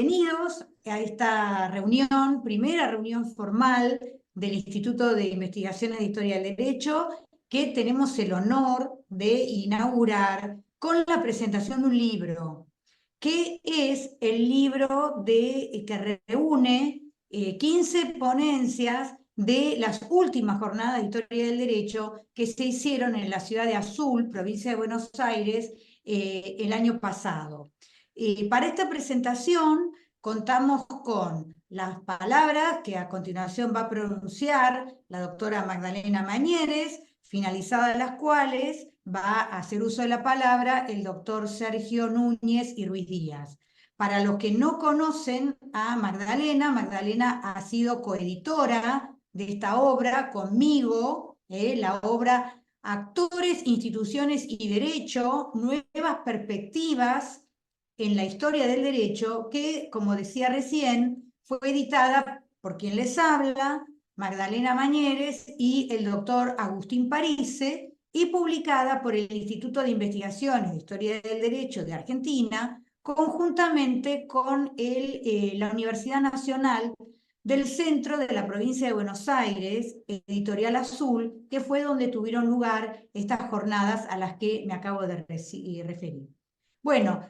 Bienvenidos a esta reunión, primera reunión formal del Instituto de Investigaciones de Historia del Derecho, que tenemos el honor de inaugurar con la presentación de un libro, que es el libro que reúne 15 ponencias de las últimas jornadas de Historia del Derecho que se hicieron en la ciudad de Azul, provincia de Buenos Aires, el año pasado. Para esta presentación contamos con las palabras que a continuación va a pronunciar la doctora Magdalena Mañeres, finalizadas las cuales va a hacer uso de la palabra el doctor Sergio Núñez y Ruiz Díaz. Para los que no conocen a Magdalena, Magdalena ha sido coeditora de esta obra conmigo, la obra Actores, Instituciones y Derecho, Nuevas Perspectivas en la Historia del Derecho, que, como decía recién, fue editada por quien les habla, Magdalena Mañeres y el doctor Agustín Parise, y publicada por el Instituto de Investigaciones de Historia del Derecho de Argentina, conjuntamente con la Universidad Nacional del Centro de la Provincia de Buenos Aires, Editorial Azul, que fue donde tuvieron lugar estas jornadas a las que me acabo de referir. Bueno,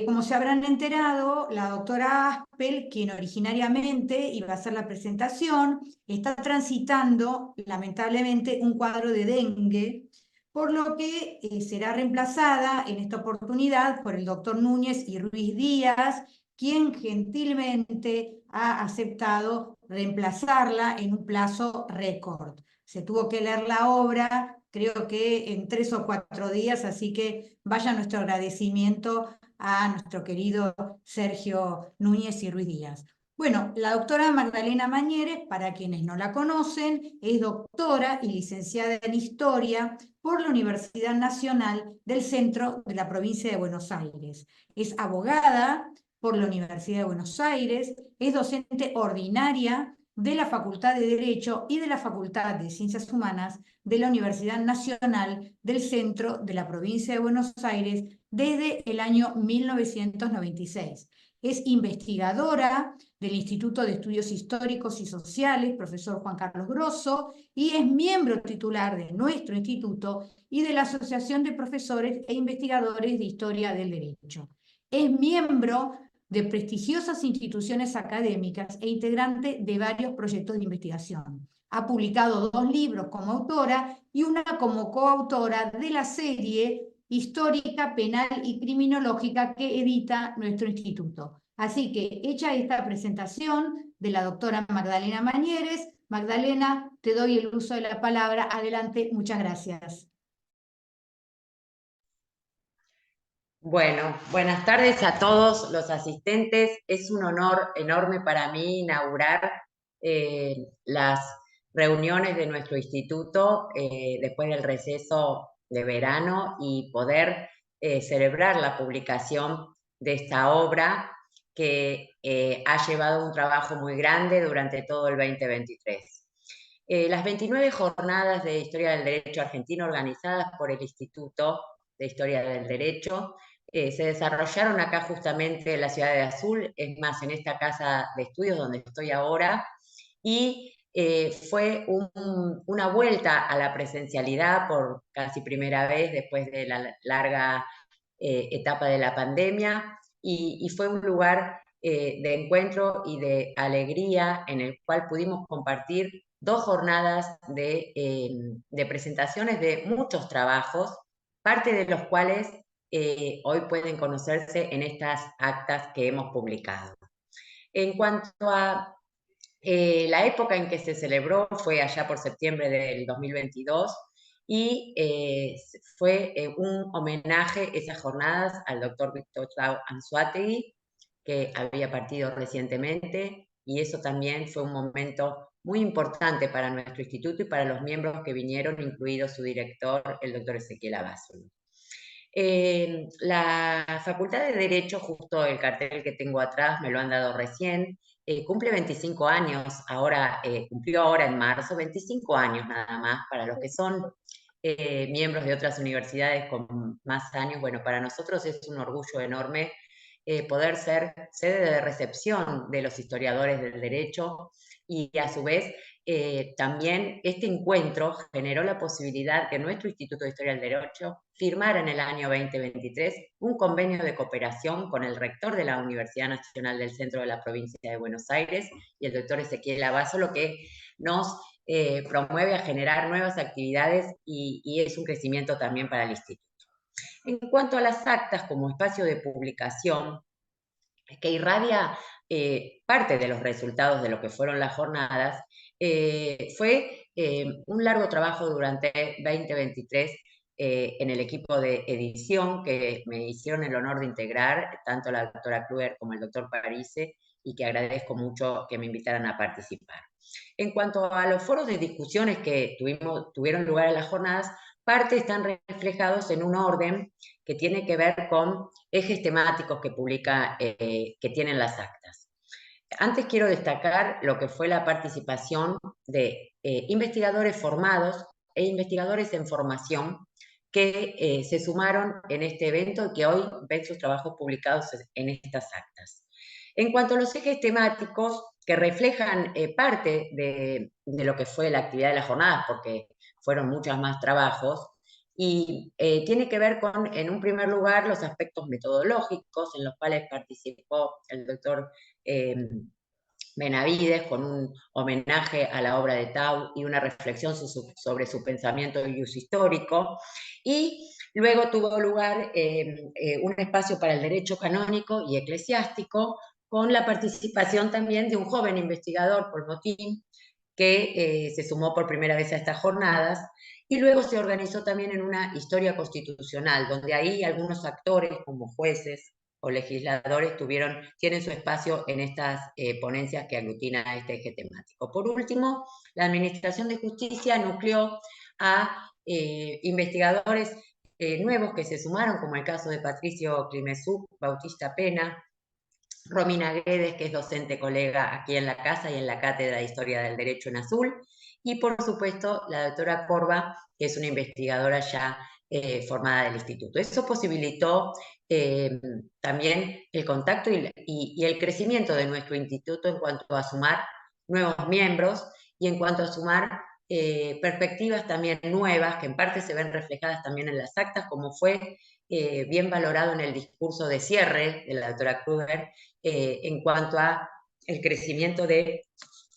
como se habrán enterado, la doctora Aspel, quien originariamente iba a hacer la presentación, está transitando lamentablemente un cuadro de dengue, por lo que será reemplazada en esta oportunidad por el doctor Núñez y Ruiz Díaz, quien gentilmente ha aceptado reemplazarla en un plazo récord. Se tuvo que leer la obra, creo que en 3 o 4 días, así que vaya nuestro agradecimiento a nuestro querido Sergio Núñez y Ruiz Díaz. Bueno, la doctora Magdalena Mañeres, para quienes no la conocen, es doctora y licenciada en Historia por la Universidad Nacional del Centro de la Provincia de Buenos Aires. Es abogada por la Universidad de Buenos Aires, es docente ordinaria de la Facultad de Derecho y de la Facultad de Ciencias Humanas de la Universidad Nacional del Centro de la Provincia de Buenos Aires desde el año 1996. Es investigadora del Instituto de Estudios Históricos y Sociales, profesor Juan Carlos Grosso, y es miembro titular de nuestro instituto y de la Asociación de Profesores e Investigadores de Historia del Derecho. Es miembro de prestigiosas instituciones académicas e integrante de varios proyectos de investigación. Ha publicado 2 libros como autora y una como coautora de la serie histórica, penal y criminológica que edita nuestro instituto. Así que, hecha esta presentación de la doctora Magdalena Mañeres, Magdalena, te doy el uso de la palabra. Adelante, muchas gracias. Bueno, buenas tardes a todos los asistentes. Es un honor enorme para mí inaugurar las reuniones de nuestro instituto después del receso de verano y poder celebrar la publicación de esta obra que ha llevado un trabajo muy grande durante todo el 2023. Las 29 jornadas de Historia del Derecho Argentino organizadas por el Instituto de Historia del Derecho se desarrollaron acá justamente en la ciudad de Azul, es más, en esta casa de estudios donde estoy ahora, y fue una vuelta a la presencialidad por casi primera vez después de la larga etapa de la pandemia, y fue un lugar de encuentro y de alegría en el cual pudimos compartir 2 jornadas de presentaciones de muchos trabajos, parte de los cuales hoy pueden conocerse en estas actas que hemos publicado. En cuanto a la época en que se celebró, fue allá por septiembre del 2022 y fue un homenaje esas jornadas al doctor Víctor Anzoátegui, que había partido recientemente, y eso también fue un momento muy importante para nuestro instituto y para los miembros que vinieron, incluido su director, el doctor Ezequiel Abasolo. La Facultad de Derecho, justo el cartel que tengo atrás, me lo han dado recién, cumple 25 años, cumplió ahora en marzo, 25 años nada más, para los que son miembros de otras universidades con más años. Bueno, para nosotros es un orgullo enorme poder ser sede de recepción de los historiadores del derecho y a su vez también este encuentro generó la posibilidad que nuestro Instituto de Historia del Derecho firmara en el año 2023 un convenio de cooperación con el rector de la Universidad Nacional del Centro de la Provincia de Buenos Aires y el doctor Ezequiel Abazo, lo que nos promueve a generar nuevas actividades y es un crecimiento también para el instituto. En cuanto a las actas como espacio de publicación, que irradia parte de los resultados de lo que fueron las jornadas, fue un largo trabajo durante 2023 en el equipo de edición que me hicieron el honor de integrar, tanto la doctora Kruger como el doctor Parise, y que agradezco mucho que me invitaran a participar. En cuanto a los foros de discusiones que tuvieron lugar en las jornadas, parte están reflejados en un orden que tiene que ver con ejes temáticos que tienen las actas. Antes quiero destacar lo que fue la participación de investigadores formados e investigadores en formación que se sumaron en este evento y que hoy ven sus trabajos publicados en estas actas. En cuanto a los ejes temáticos que reflejan parte de lo que fue la actividad de las jornadas, porque fueron muchos más trabajos, y tiene que ver con, en un primer lugar, los aspectos metodológicos en los cuales participó el doctor Benavides con un homenaje a la obra de Tau y una reflexión sobre su pensamiento y uso histórico. Y luego tuvo lugar un espacio para el derecho canónico y eclesiástico, con la participación también de un joven investigador, Paul Motín, que se sumó por primera vez a estas jornadas, y luego se organizó también en una historia constitucional, donde ahí algunos actores como jueces o legisladores tienen su espacio en estas ponencias que aglutina a este eje temático. Por último, la Administración de Justicia nucleó a investigadores nuevos que se sumaron, como el caso de Patricio Climesú, Bautista Pena, Romina Guedes, que es docente colega aquí en la casa y en la Cátedra de Historia del Derecho en Azul, y por supuesto la doctora Corba, que es una investigadora ya formada del instituto. Eso posibilitó también el contacto y el crecimiento de nuestro instituto en cuanto a sumar nuevos miembros y en cuanto a sumar perspectivas también nuevas, que en parte se ven reflejadas también en las actas, como fue bien valorado en el discurso de cierre de la doctora Kruger, en cuanto a el crecimiento de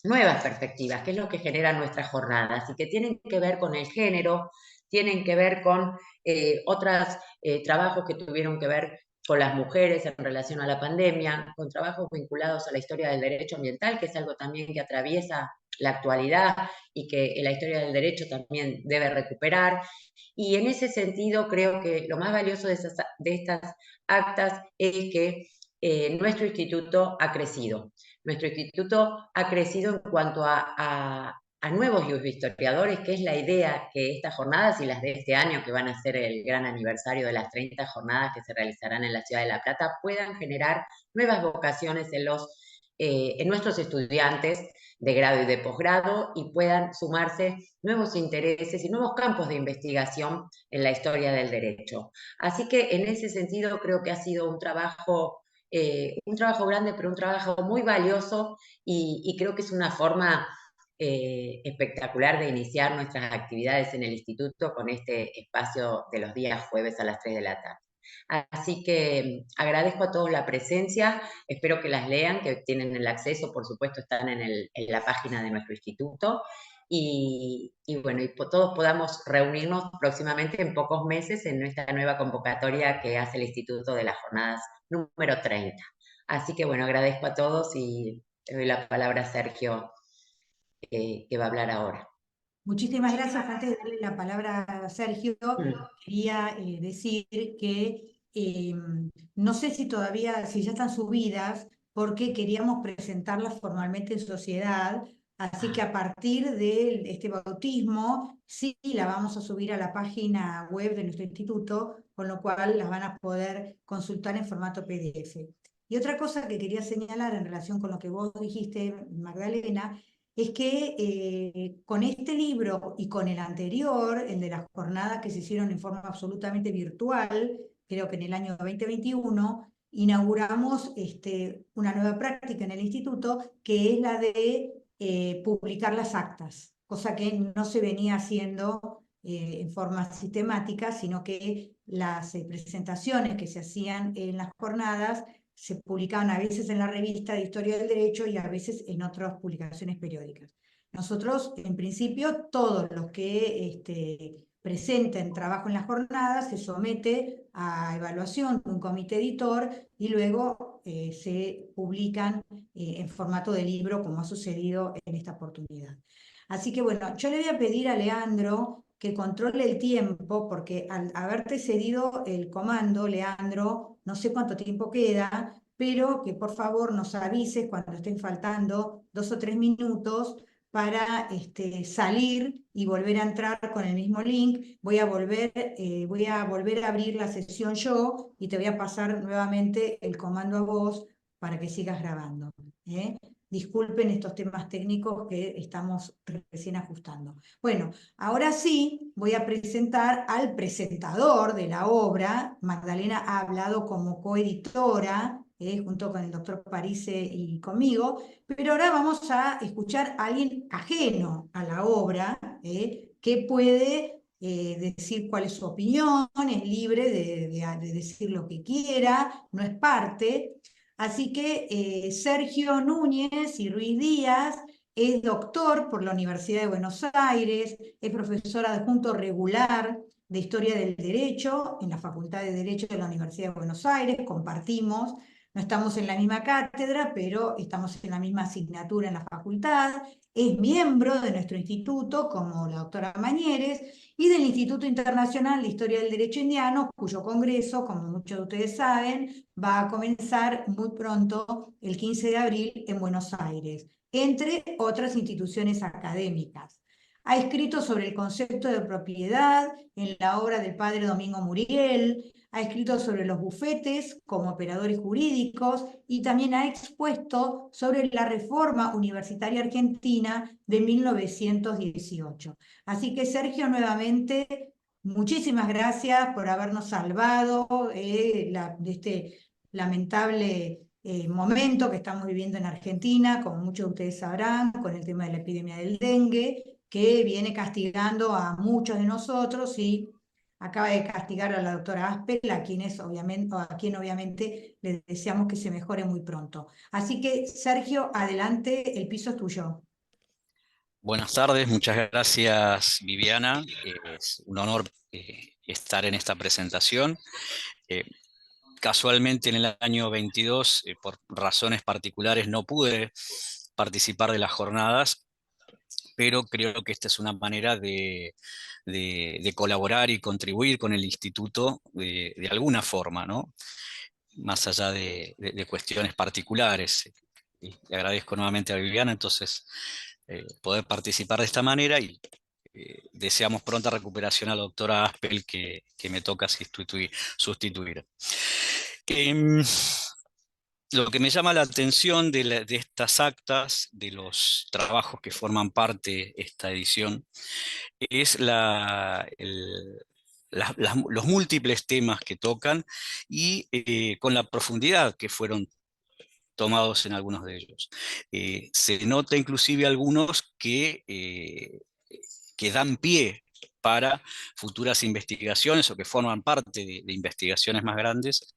nuevas perspectivas, que es lo que generan nuestras jornadas y que tienen que ver con el género, tienen que ver con otros trabajos que tuvieron que ver con las mujeres en relación a la pandemia, con trabajos vinculados a la historia del derecho ambiental, que es algo también que atraviesa la actualidad y que la historia del derecho también debe recuperar. Y en ese sentido creo que lo más valioso de estas actas es que nuestro instituto ha crecido. Nuestro instituto ha crecido en cuanto a nuevos historiadores, que es la idea que estas jornadas y las de este año, que van a ser el gran aniversario de las 30 jornadas que se realizarán en la ciudad de La Plata, puedan generar nuevas vocaciones en nuestros estudiantes de grado y de posgrado y puedan sumarse nuevos intereses y nuevos campos de investigación en la historia del derecho. Así que en ese sentido creo que ha sido un trabajo grande, pero un trabajo muy valioso y creo que es una forma espectacular de iniciar nuestras actividades en el instituto con este espacio de los días jueves a las 3 de la tarde. Así que agradezco a todos la presencia, espero que las lean, que tienen el acceso, por supuesto están en la página de nuestro instituto, y bueno, todos podamos reunirnos próximamente en pocos meses en nuestra nueva convocatoria que hace el Instituto de las Jornadas número 30. Así que bueno, agradezco a todos y le doy la palabra a Sergio, que va a hablar ahora. Muchísimas gracias. Antes de darle la palabra a Sergio, Mm. quería decir que no sé si todavía, si ya están subidas, porque queríamos presentarlas formalmente en sociedad, así que a partir de este bautismo, sí la vamos a subir a la página web de nuestro instituto, con lo cual las van a poder consultar en formato PDF. Y otra cosa que quería señalar en relación con lo que vos dijiste, Magdalena, es que con este libro y con el anterior, el de las jornadas que se hicieron en forma absolutamente virtual, creo que en el año 2021, inauguramos una nueva práctica en el instituto, que es la de publicar las actas, cosa que no se venía haciendo en forma sistemática, sino que las presentaciones que se hacían en las jornadas se publicaban a veces en la revista de Historia del Derecho y a veces en otras publicaciones periódicas. Nosotros, en principio, todos los que presenten trabajo en las jornadas se somete a evaluación de un comité editor y luego se publican en formato de libro, como ha sucedido en esta oportunidad. Así que bueno, yo le voy a pedir a Leandro que controle el tiempo, porque al haberte cedido el comando, Leandro, no sé cuánto tiempo queda, pero que por favor nos avises cuando estén faltando 2 o 3 minutos para salir y volver a entrar con el mismo link. Voy a volver a abrir la sesión yo y te voy a pasar nuevamente el comando a vos para que sigas grabando. ¿Eh? Disculpen estos temas técnicos que estamos recién ajustando. Bueno, ahora sí voy a presentar al presentador de la obra. Magdalena ha hablado como coeditora, junto con el doctor Parise y conmigo, pero ahora vamos a escuchar a alguien ajeno a la obra, que puede decir cuál es su opinión, es libre de decir lo que quiera, no es parte. Así que Sergio Núñez y Ruiz Díaz es doctor por la Universidad de Buenos Aires, es profesor adjunto regular de Historia del Derecho en la Facultad de Derecho de la Universidad de Buenos Aires, compartimos, no estamos en la misma cátedra, pero estamos en la misma asignatura en la facultad, es miembro de nuestro instituto, como la doctora Mañeres, y del Instituto Internacional de Historia del Derecho Indiano, cuyo congreso, como muchos de ustedes saben, va a comenzar muy pronto, el 15 de abril, en Buenos Aires, entre otras instituciones académicas. Ha escrito sobre el concepto de propiedad en la obra del padre Domingo Muriel, ha escrito sobre los bufetes como operadores jurídicos y también ha expuesto sobre la reforma universitaria argentina de 1918. Así que Sergio, nuevamente, muchísimas gracias por habernos salvado de este lamentable momento que estamos viviendo en Argentina, como muchos de ustedes sabrán, con el tema de la epidemia del dengue, que viene castigando a muchos de nosotros y acaba de castigar a la doctora Aspel, a quien obviamente le deseamos que se mejore muy pronto. Así que, Sergio, adelante, el piso es tuyo. Buenas tardes, muchas gracias Viviana. Es un honor estar en esta presentación. Casualmente en el año 22, por razones particulares, no pude participar de las jornadas, pero creo que esta es una manera de colaborar y contribuir con el instituto de alguna forma, ¿no? Más allá de cuestiones particulares. Le agradezco nuevamente a Viviana, entonces, poder participar de esta manera y deseamos pronta recuperación a la doctora Aspel que me toca sustituir. Lo que me llama la atención de estas actas, de los trabajos que forman parte de esta edición, es los múltiples temas que tocan y con la profundidad que fueron tomados en algunos de ellos. Se nota inclusive algunos que dan pie para futuras investigaciones o que forman parte de investigaciones más grandes.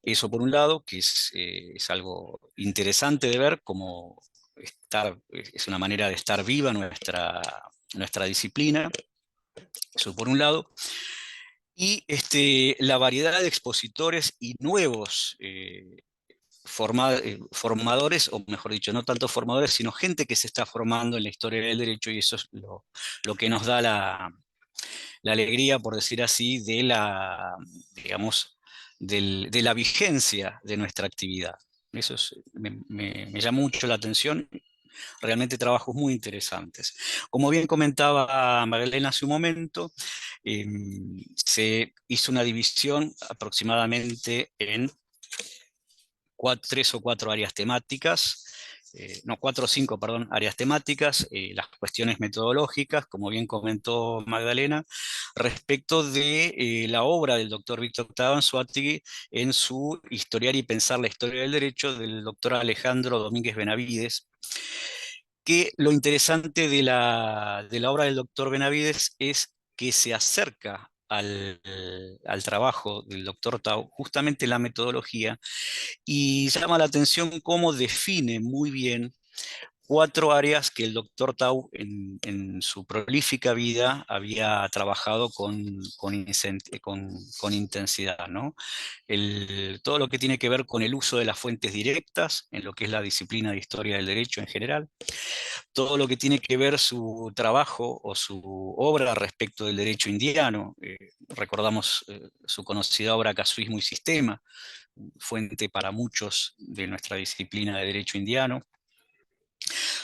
Eso por un lado, que es algo interesante de ver, como es una manera de estar viva nuestra disciplina. Eso por un lado. Y la variedad de expositores y nuevos formadores, o mejor dicho, no tanto formadores, sino gente que se está formando en la historia del derecho, y eso es lo que nos da la alegría, por decir así, digamos, de la vigencia de nuestra actividad. Eso me llama mucho la atención, realmente trabajos muy interesantes. Como bien comentaba Magdalena hace un momento, se hizo una división aproximadamente en 3 o 4 áreas temáticas no, 4 o 5, perdón, áreas temáticas, las cuestiones metodológicas, como bien comentó Magdalena, respecto de la obra del doctor Víctor Anzoátegui en su Historiar y pensar la historia del derecho del doctor Alejandro Domínguez Benavides, que lo interesante de la obra del doctor Benavides es que se acerca al trabajo del doctor Tau, justamente la metodología, y llama la atención cómo define muy bien 4 áreas que el doctor Tau en su prolífica vida había trabajado con intensidad, ¿no? Todo lo que tiene que ver con el uso de las fuentes directas, en lo que es la disciplina de historia del derecho en general, todo lo que tiene que ver su trabajo o su obra respecto del derecho indiano. Recordamos su conocida obra Casuismo y Sistema, fuente para muchos de nuestra disciplina de derecho indiano.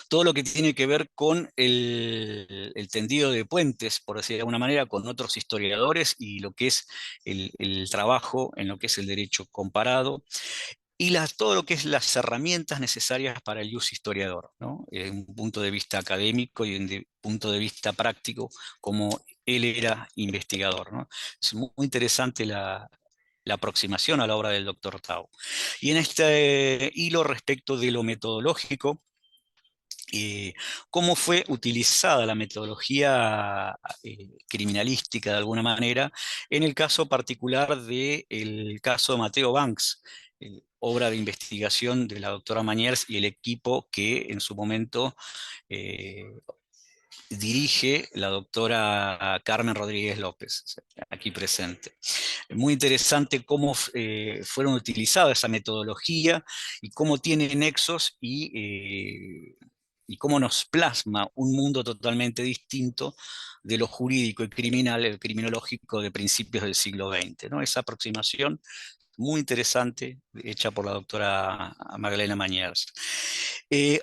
Todo lo que tiene que ver con el tendido de puentes, por decir de alguna manera, con otros historiadores y lo que es el trabajo en lo que es el derecho comparado, y todo lo que es las herramientas necesarias para el ius historiador, ¿no? Desde un punto de vista académico y desde un punto de vista práctico, como él era investigador, ¿no? Es muy interesante la aproximación a la obra del doctor Tau. Y en este hilo respecto de lo metodológico, cómo fue utilizada la metodología criminalística de alguna manera en el caso particular del caso de Mateo Banks, obra de investigación de la doctora Mañers y el equipo que en su momento eh, dirige la doctora Carmen Rodríguez López, aquí presente. Muy interesante cómo fueron utilizadas esa metodología y cómo tiene nexos y cómo nos plasma un mundo totalmente distinto de lo jurídico y criminal, el criminológico de principios del siglo XX, ¿no? Esa aproximación muy interesante, hecha por la doctora Magdalena Mañers.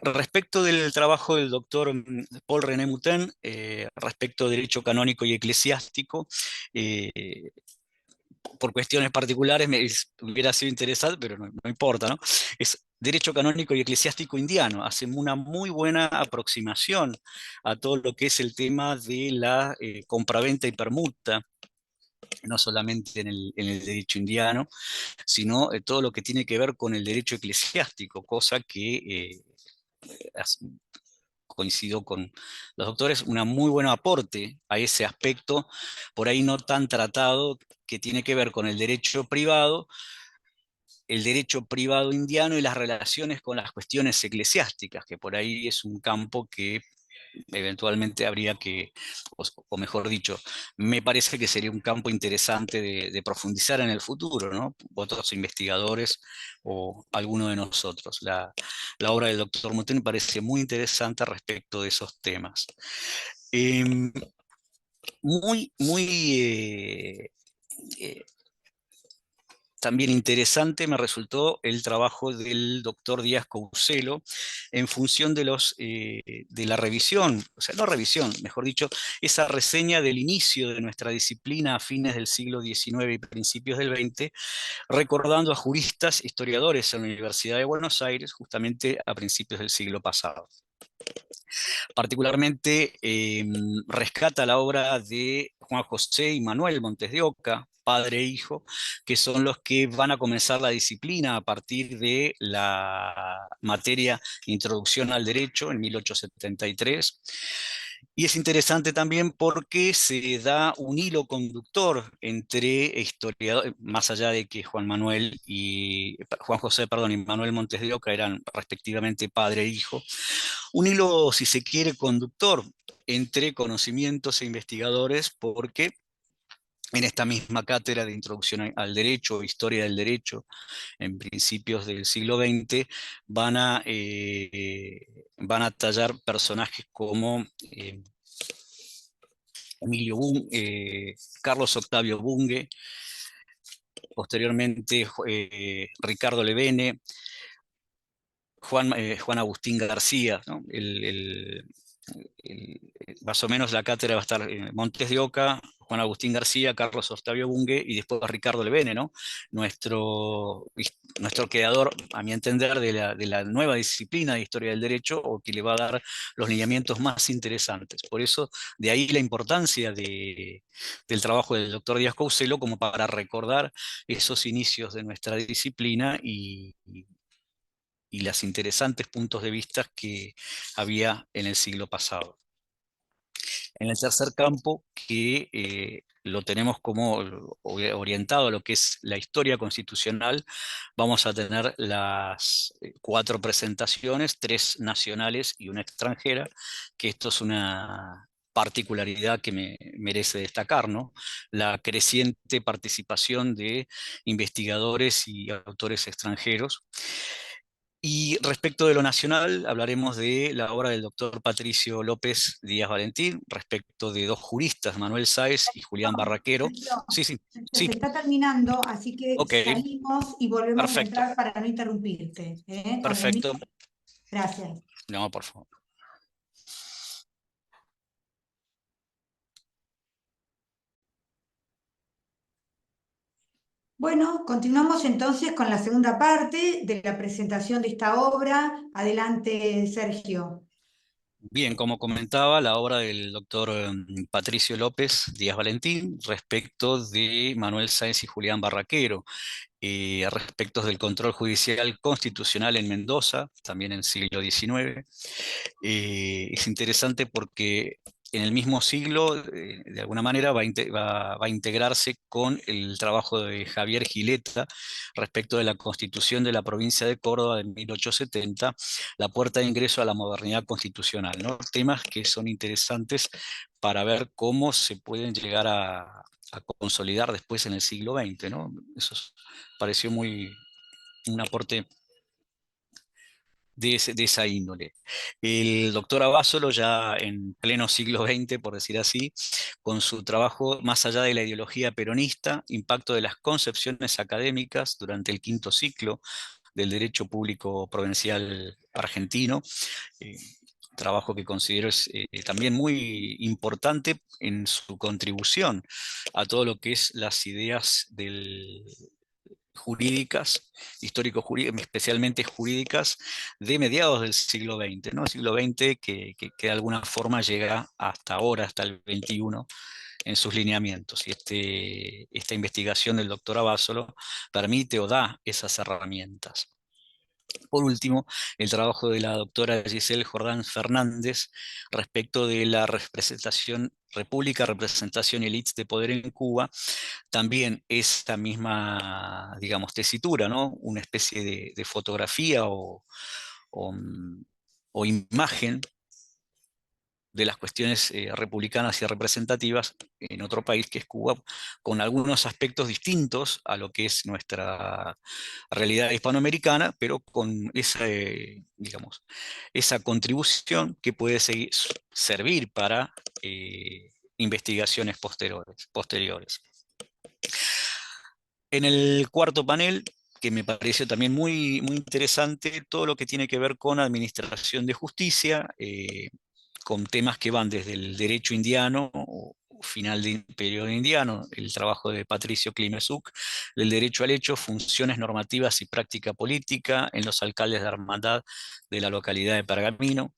Respecto del trabajo del doctor Paul René Moutin, respecto de derecho canónico y eclesiástico, por cuestiones particulares hubiera sido interesante, pero no importa, ¿no? Es derecho canónico y eclesiástico indiano. Hace una muy buena aproximación a todo lo que es el tema de la compraventa y permuta, no solamente en el derecho indiano, sino todo lo que tiene que ver con el derecho eclesiástico, cosa que coincido con los doctores, un muy buen aporte a ese aspecto, por ahí no tan tratado, que tiene que ver con el derecho privado indiano y las relaciones con las cuestiones eclesiásticas, que por ahí es un campo que eventualmente habría que, o mejor dicho, me parece que sería un campo interesante de profundizar en el futuro, ¿no? Otros investigadores o alguno de nosotros. La obra del doctor Moutin me parece muy interesante respecto de esos temas. Muy, muy también interesante me resultó el trabajo del doctor Díaz Couselo en función de la revisión, o sea, no revisión, mejor dicho, esa reseña del inicio de nuestra disciplina a fines del siglo XIX y principios del XX, recordando a juristas, historiadores en la Universidad de Buenos Aires, justamente a principios del siglo pasado. Particularmente rescata la obra de Juan José y Manuel Montes de Oca, padre e hijo, que son los que van a comenzar la disciplina a partir de la materia Introducción al Derecho en 1873. Y es interesante también porque se da un hilo conductor entre historiadores, más allá de que Juan José, perdón, y Manuel Montes de Oca eran respectivamente padre e hijo, un hilo, si se quiere, conductor entre conocimientos e investigadores, porque en esta misma cátedra de Introducción al Derecho, Historia del Derecho, en principios del siglo XX, van a tallar personajes como Carlos Octavio Bunge, posteriormente Ricardo Levene, Juan Agustín García, ¿no? más o menos la cátedra va a estar Montes de Oca, Juan Agustín García, Carlos Octavio Bunge y después Ricardo Lebene, ¿no? Nuestro creador, a mi entender, de la nueva disciplina de historia del derecho, o que le va a dar los lineamientos más interesantes. Por eso, de ahí la importancia del trabajo del doctor Díaz Couselo, como para recordar esos inicios de nuestra disciplina y los interesantes puntos de vista que había en el siglo pasado. En el tercer campo, que lo tenemos como orientado a lo que es la historia constitucional, vamos a tener las 4 presentaciones, 3 nacionales y una extranjera, que esto es una particularidad que me merece destacar, ¿no? La creciente participación de investigadores y autores extranjeros. Y respecto de lo nacional, hablaremos de la obra del doctor Patricio López Díaz Valentín, respecto de 2 juristas, Manuel Sáez y Julián No, Barraquero. Sergio, Sí, sí, se sí, está terminando, así que ok, salimos y volvemos a perfecto, entrar para no interrumpirte. Con el perfecto. Gracias. No, por favor. Bueno, continuamos entonces con la segunda parte de la presentación de esta obra. Adelante, Sergio. Bien, como comentaba, la obra del doctor Patricio López Díaz Valentín, respecto de Manuel Sáenz y Julián Barraquero, respecto del control judicial constitucional en Mendoza, también en siglo XIX. Es interesante porque en el mismo siglo, de alguna manera, va a integrarse con el trabajo de Javier Gileta respecto de la constitución de la provincia de Córdoba de 1870, la puerta de ingreso a la modernidad constitucional, ¿no? Temas que son interesantes para ver cómo se pueden llegar a consolidar después en el siglo XX, ¿no? Pareció un aporte de esa índole. El doctor Abásolo, ya en pleno siglo XX, por decir así, con su trabajo más allá de la ideología peronista, impacto de las concepciones académicas durante el quinto ciclo del derecho público provincial argentino, eh, trabajo que considero es también muy importante en su contribución a todo lo que es las ideas jurídicas, histórico-jurídicas, especialmente jurídicas, de mediados del siglo XX, ¿no? El siglo XX que de alguna forma llega hasta ahora, hasta el XXI, en sus lineamientos. Y esta investigación del doctor Abásolo permite o da esas herramientas. Por último, el trabajo de la doctora Giselle Jordán Fernández respecto de la representación República, representación y élites de poder en Cuba, también esta misma, digamos, tesitura, ¿no? Una especie de fotografía o imagen de las cuestiones republicanas y representativas en otro país que es Cuba, con algunos aspectos distintos a lo que es nuestra realidad hispanoamericana, pero con esa, digamos, esa contribución que puede servir para investigaciones posteriores. En el cuarto panel, que me pareció también muy interesante, todo lo que tiene que ver con administración de justicia, con temas que van desde el derecho indiano o final del periodo indiano, el trabajo de Patricio Klimesuk, del derecho al hecho, funciones normativas y práctica política en los alcaldes de hermandad de la localidad de Pergamino.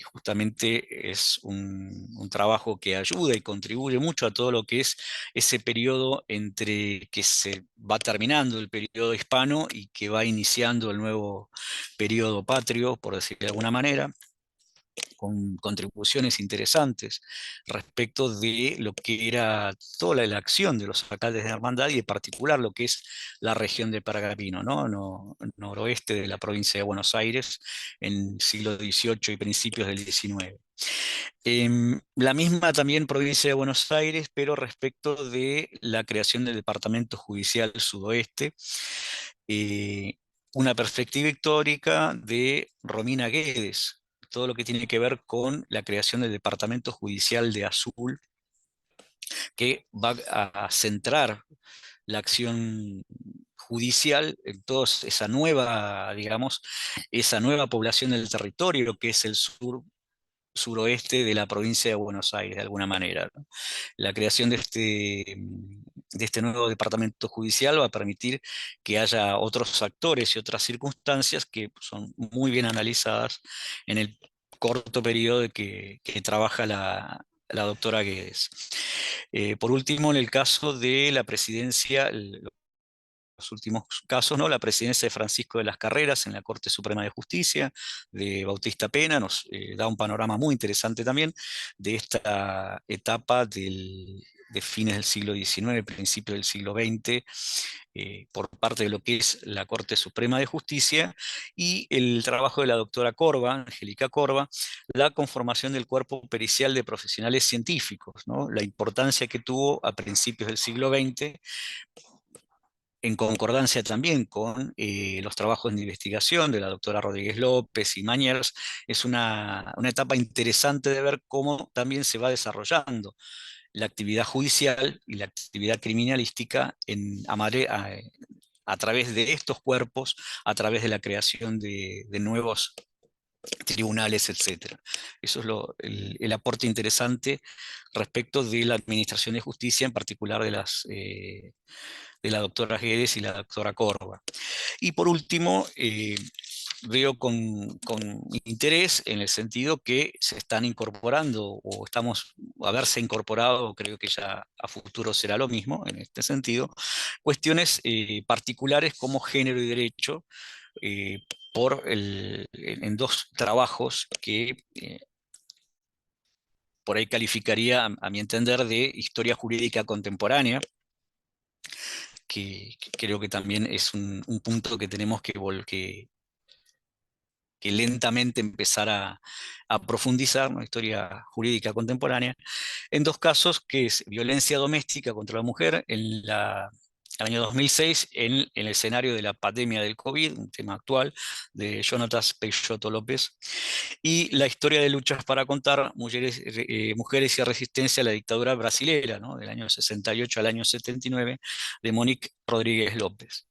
Justamente es un trabajo que ayuda y contribuye mucho a todo lo que es ese periodo entre que se va terminando el periodo hispano y que va iniciando el nuevo periodo patrio, por decirlo de alguna manera, con contribuciones interesantes respecto de lo que era toda la acción de los alcaldes de hermandad y en particular lo que es la región de Pergamino, ¿no? Noroeste de la provincia de Buenos Aires en siglo XVIII y principios del XIX. La misma también provincia de Buenos Aires, pero respecto de la creación del Departamento Judicial Sudoeste, eh, una perspectiva histórica de Romina Guedes, todo lo que tiene que ver con la creación del Departamento Judicial de Azul, que va a centrar la acción judicial en toda esa nueva, digamos, esa nueva población del territorio que es el sur suroeste de la provincia de Buenos Aires, de alguna manera, ¿no? La creación de este nuevo departamento judicial va a permitir que haya otros actores y otras circunstancias que son muy bien analizadas en el corto periodo que trabaja la doctora Guedes. Por último, en el caso de la presidencia, los últimos casos, ¿no? La presidencia de Francisco de las Carreras en la Corte Suprema de Justicia, de Bautista Pena, nos da un panorama muy interesante también de esta etapa de fines del siglo XIX, principios del siglo XX, por parte de lo que es la Corte Suprema de Justicia, y el trabajo de la doctora Corba, Angélica Corba, la conformación del cuerpo pericial de profesionales científicos, ¿no? La importancia que tuvo a principios del siglo XX, en concordancia también con los trabajos de investigación de la doctora Rodríguez López y Mañers. Es una etapa interesante de ver cómo también se va desarrollando la actividad judicial y la actividad criminalística a través de estos cuerpos, a través de la creación de nuevos tribunales, etc. Eso es el aporte interesante respecto de la administración de justicia, en particular de la doctora Guedes y la doctora Corba. Y por último, veo con interés en el sentido que se están incorporando, o estamos a haberse incorporado, creo que ya a futuro será lo mismo en este sentido, cuestiones particulares como género y derecho, eh, en dos trabajos que por ahí calificaría, a mi entender, de historia jurídica contemporánea, que creo que también es un punto que tenemos que lentamente empezar a profundizar, ¿no? Historia jurídica contemporánea, en dos casos, que es violencia doméstica contra la mujer el año 2006, en el escenario de la pandemia del COVID, un tema actual, de Jonatas Peixoto López, y la historia de luchas para contar, mujeres y resistencia a la dictadura brasilera, ¿no? Del año 68 al año 79, de Monique Rodríguez López.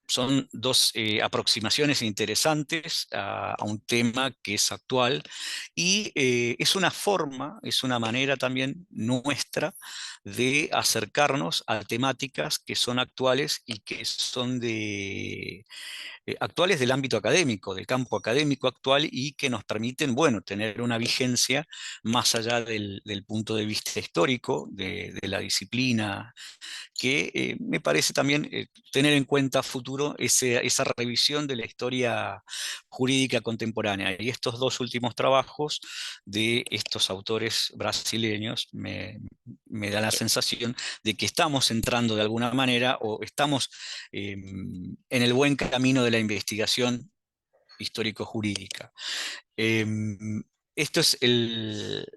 Son dos aproximaciones interesantes a un tema que es actual, y es una forma, es una manera también nuestra de acercarnos a temáticas que son actuales y que son actuales del ámbito académico, del campo académico actual, y que nos permiten, bueno, tener una vigencia más allá del punto de vista histórico de la disciplina, que me parece también tener en cuenta a futuro esa revisión de la historia jurídica contemporánea. Y estos dos últimos trabajos de estos autores brasileños me da la sensación de que estamos entrando de alguna manera, o estamos en el buen camino de la investigación histórico-jurídica. Esto es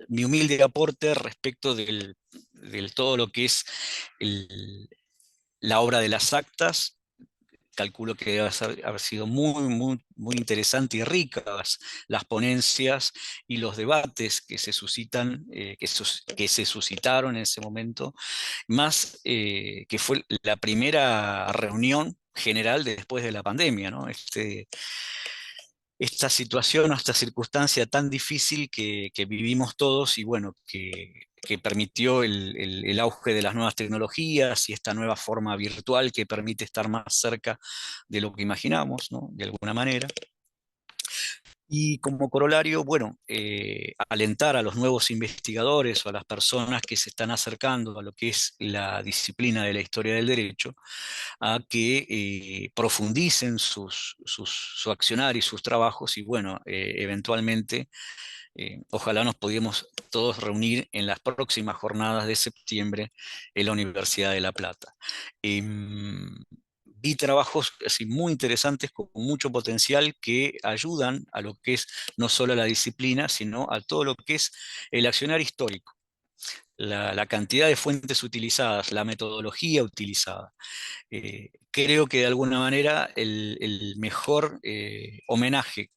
mi humilde aporte respecto del todo lo que es la obra de las actas. Calculo que debe haber sido muy, muy, muy interesante y ricas las ponencias y los debates que se suscitan, que se suscitaron en ese momento, más que fue la primera reunión general después de la pandemia, ¿no? Esta situación o esta circunstancia tan difícil que vivimos todos, y bueno, que permitió el auge de las nuevas tecnologías y esta nueva forma virtual que permite estar más cerca de lo que imaginamos, ¿no? De alguna manera. Y como corolario, bueno, alentar a los nuevos investigadores o a las personas que se están acercando a lo que es la disciplina de la historia del derecho, a que profundicen su accionar y sus trabajos, y bueno, eventualmente, ojalá nos pudiéramos todos reunir en las próximas jornadas de septiembre en la Universidad de La Plata. Vi trabajos así muy interesantes con mucho potencial que ayudan a lo que es no solo la disciplina, sino a todo lo que es el accionar histórico. La cantidad de fuentes utilizadas, la metodología utilizada. Creo que de alguna manera el mejor homenaje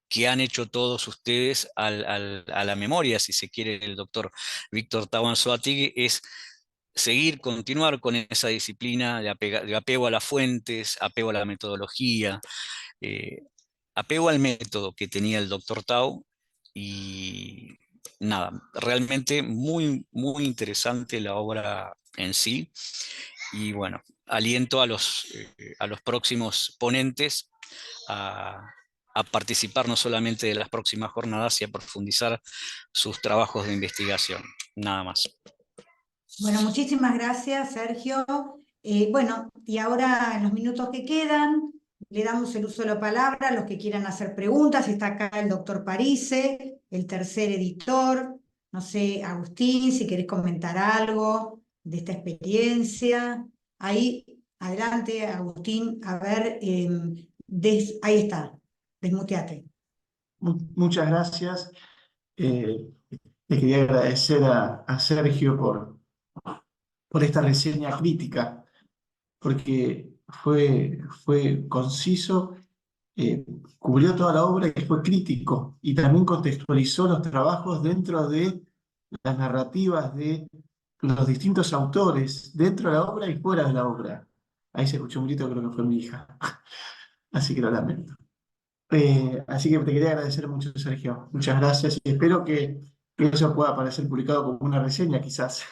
que han hecho todos ustedes a la memoria, si se quiere, del doctor Víctor Tahuanzuategui, es continuar con esa disciplina de apego a las fuentes, apego a la metodología, apego al método que tenía el doctor Tau y nada, realmente muy interesante la obra en sí. Y bueno, aliento a los próximos ponentes a, a participar no solamente de las próximas jornadas y a profundizar sus trabajos de investigación. Nada más. Bueno, muchísimas gracias, Sergio. Bueno, y ahora en los minutos que quedan, le damos el uso de la palabra a los que quieran hacer preguntas. Está acá el doctor Parise, el tercer editor. No sé, Agustín, si querés comentar algo de esta experiencia. Ahí, adelante, Agustín, a ver, ahí está, desmuteate. Muchas gracias. Le quería agradecer a Sergio por esta reseña crítica, porque fue conciso, cubrió toda la obra y fue crítico, y también contextualizó los trabajos dentro de las narrativas de los distintos autores, dentro de la obra y fuera de la obra. Ahí se escuchó un grito, creo que fue mi hija, así que lo lamento. Así que te quería agradecer mucho, Sergio. Muchas gracias y espero que eso pueda aparecer publicado como una reseña, quizás,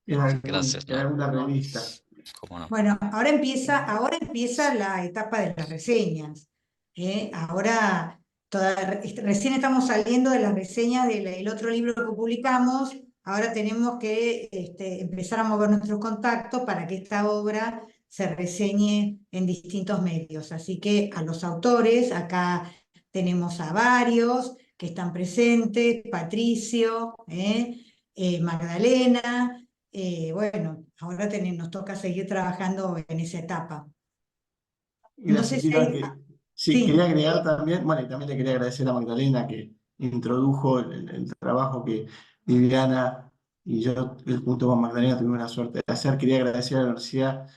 Gracias, en no, alguna revista. cómo no. Bueno, ahora empieza la etapa de las reseñas. Ahora, recién estamos saliendo de las reseñas del otro libro que publicamos. Ahora tenemos que empezar a mover nuestros contactos para que esta obra se reseñe en distintos medios. Así que a los autores, acá tenemos a varios que están presentes: Patricio, Magdalena. Bueno, ahora nos toca seguir trabajando en esa etapa. No sé Gracias, si Silvia. hay... Sí, quería Sí, agregar también, bueno, y también le quería agradecer a Magdalena que introdujo el trabajo que Viviana y yo, junto con Magdalena, tuvimos la suerte de hacer. Quería agradecer a la Universidad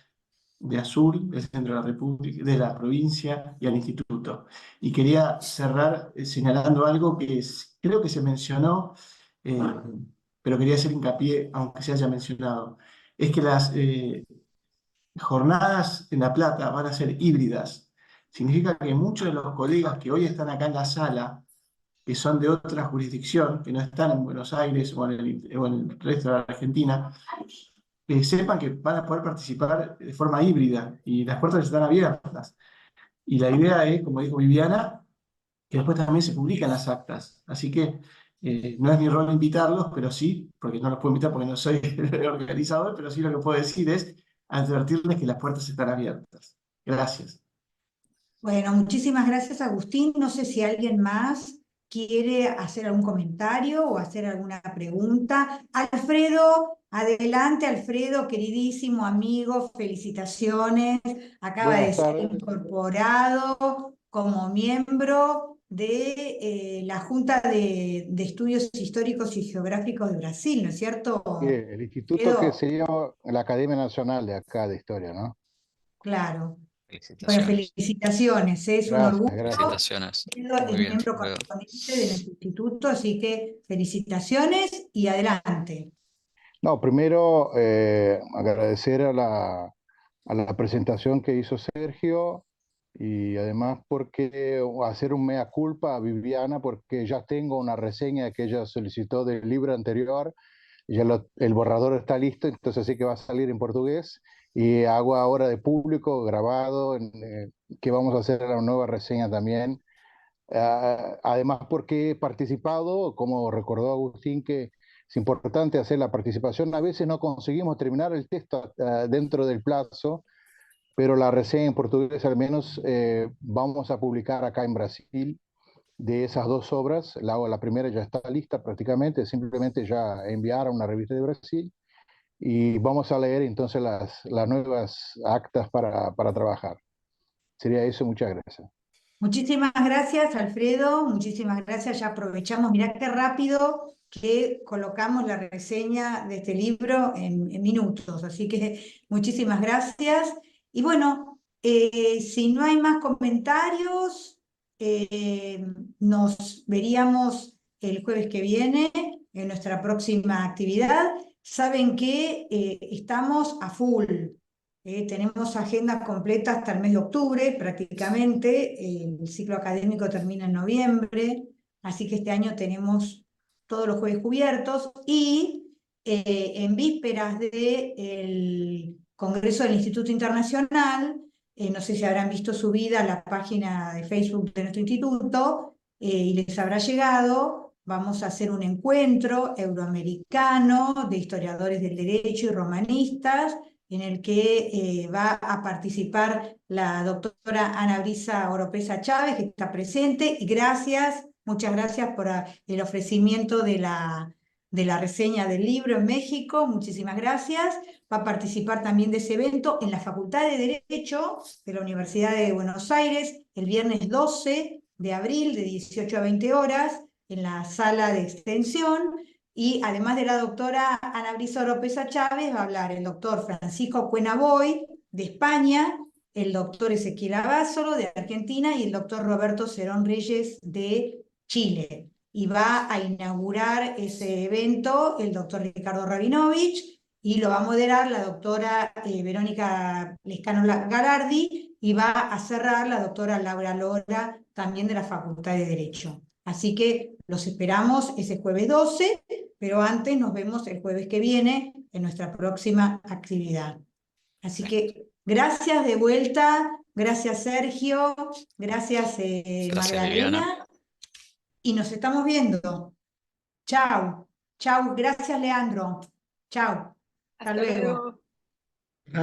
de Azul, del centro de la República, de la provincia y al instituto. Y quería cerrar señalando algo que creo que se mencionó, eh, pero quería hacer hincapié, aunque se haya mencionado. Es que las jornadas en La Plata van a ser híbridas. Significa que muchos de los colegas que hoy están acá en la sala, que son de otra jurisdicción, que no están en Buenos Aires o en el resto de la Argentina, sepan que van a poder participar de forma híbrida y las puertas están abiertas. Y la idea es, como dijo Viviana, que después también se publican las actas. Así que no es mi rol invitarlos, pero sí, porque no los puedo invitar porque no soy el organizador, pero sí lo que puedo decir es advertirles que las puertas están abiertas. Gracias. bueno, muchísimas gracias, Agustín. No sé si alguien más quiere hacer algún comentario o hacer alguna pregunta. Alfredo, adelante, Alfredo, queridísimo amigo, felicitaciones. Acaba de Buenas ser tardes. incorporado como miembro de la Junta de Estudios Históricos y Geográficos de Brasil, ¿no es cierto, El instituto que Alfredo? se llama la Academia Nacional de acá de Historia, ¿no? Claro. Bueno, Felicitaciones. felicitaciones, es un Gracias, orgullo. gracias. Felicitaciones. Siendo Muy el bien. miembro correspondiente de nuestro instituto, así que felicitaciones y adelante. No, primero agradecer a la presentación que hizo Sergio y además porque hacer un mea culpa a Viviana porque ya tengo una reseña que ella solicitó del libro anterior, el borrador está listo, entonces sí que va a salir en portugués y hago ahora de público grabado que vamos a hacer la nueva reseña también. Además, porque he participado, como recordó Agustín, que es importante hacer la participación. A veces no conseguimos terminar el texto dentro del plazo, pero la reseña en portugués al menos vamos a publicar acá en Brasil de esas dos obras. La primera ya está lista prácticamente, simplemente ya enviar a una revista de Brasil y vamos a leer entonces las nuevas actas para trabajar. Sería eso, muchas gracias. Muchísimas gracias, Alfredo, muchísimas gracias. Ya aprovechamos, mirá qué rápido que colocamos la reseña de este libro en minutos, así que muchísimas gracias. Y bueno, si no hay más comentarios, nos veríamos el jueves que viene en nuestra próxima actividad. Saben que estamos a full. Tenemos agenda completa hasta el mes de octubre, prácticamente. El ciclo académico termina en noviembre, así que este año tenemos todos los jueves cubiertos. Y en vísperas del Congreso del Instituto Internacional, no sé si habrán visto subida a la página de Facebook de nuestro instituto, y les habrá llegado. Vamos a hacer un encuentro euroamericano de historiadores del derecho y romanistas, en el que va a participar la doctora Ana Brisa Oropesa Chávez, que está presente, y muchas gracias por el ofrecimiento de la reseña del libro en México, muchísimas gracias. Va a participar también de ese evento en la Facultad de Derecho de la Universidad de Buenos Aires, el viernes 12 de abril, de 18 a 20 horas, en la sala de extensión. Y además de la doctora Ana Brisa Oropesa Chávez, va a hablar el doctor Francisco Cuenaboy, de España, el doctor Ezequiel Abásolo, de Argentina, y el doctor Roberto Cerón Reyes, de Chile. Y va a inaugurar ese evento el doctor Ricardo Rabinovich, y lo va a moderar la doctora Verónica Lescano Galardi, y va a cerrar la doctora Laura Lora, también de la Facultad de Derecho. Así que los esperamos ese jueves 12, pero antes nos vemos el jueves que viene en nuestra próxima actividad. Así que gracias de vuelta, gracias Sergio, gracias Gracias, Viviana. Magdalena, y nos estamos viendo. Chau, chau, gracias Leandro. Chau, hasta luego.